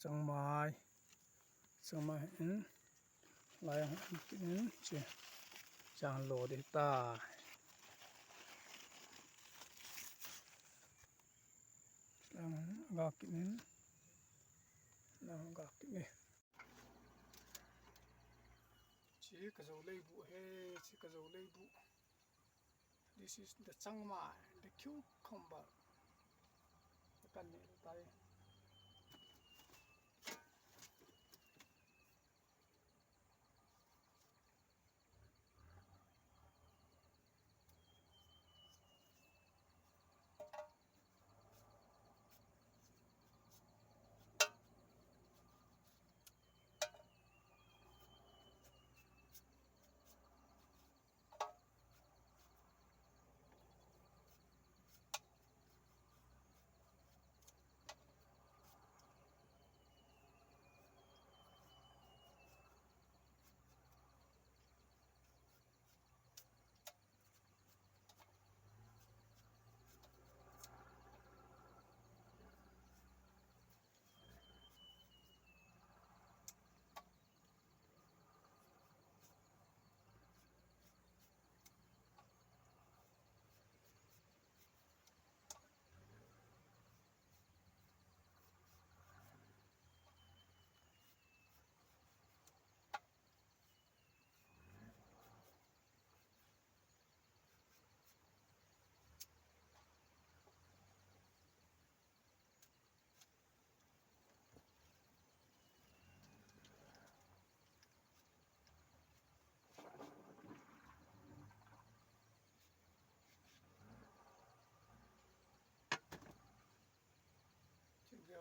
chẳng mai lại chứ chẳng lộ để ta đang gặp cái chỉ cái dấu label hey chỉ cái dấu label. This is the Chiang Mai, the cucumber. Cái này tay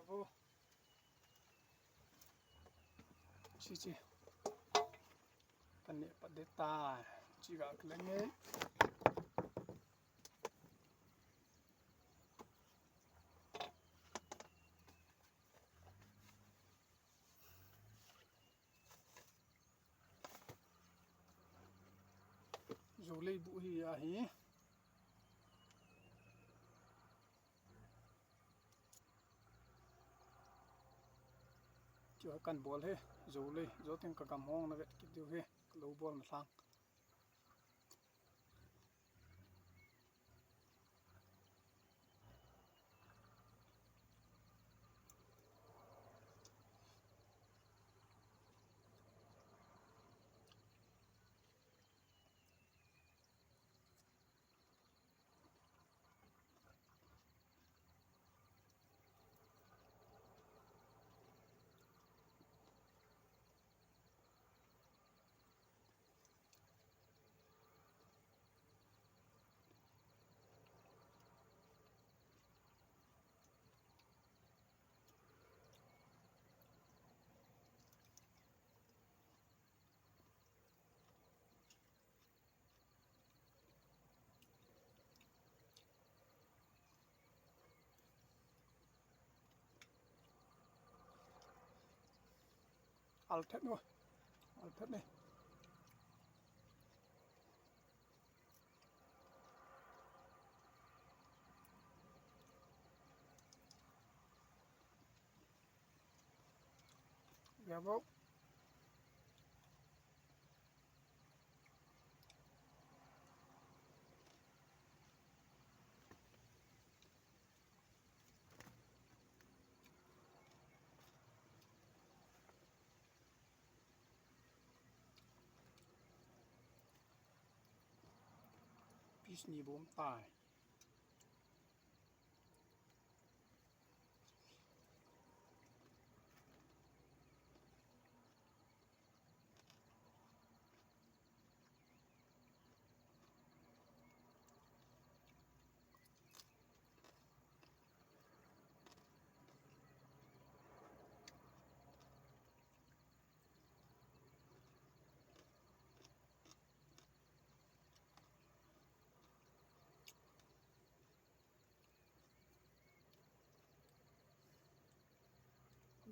vô chị cái này bắt để ta chỉ gặp cái này dấu label hi hi chưa cần bol he dấu lấy dấu tiếng cả cầm hong nó vậy cái điều he lâu bol mà sang al thét này vô piece ni bom tai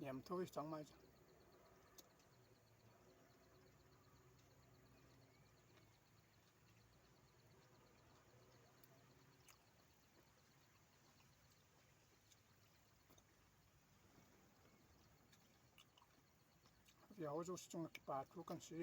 nhầm thôi chẳng may viaw zo chung ki pa tu kan si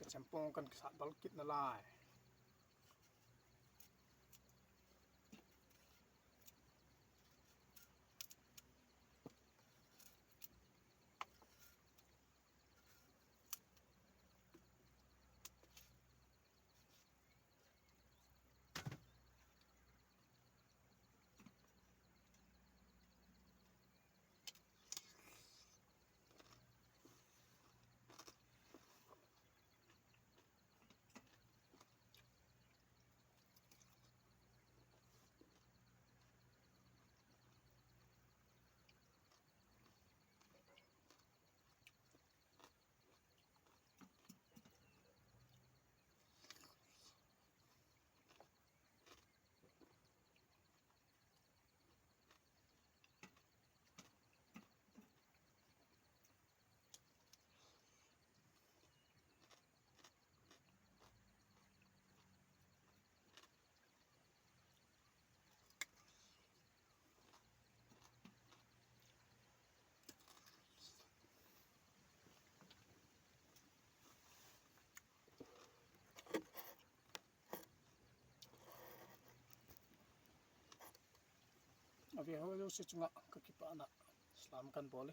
ka champong kan sa dal kit na lai viaw zo si chunga ka ki pa na slam kan bole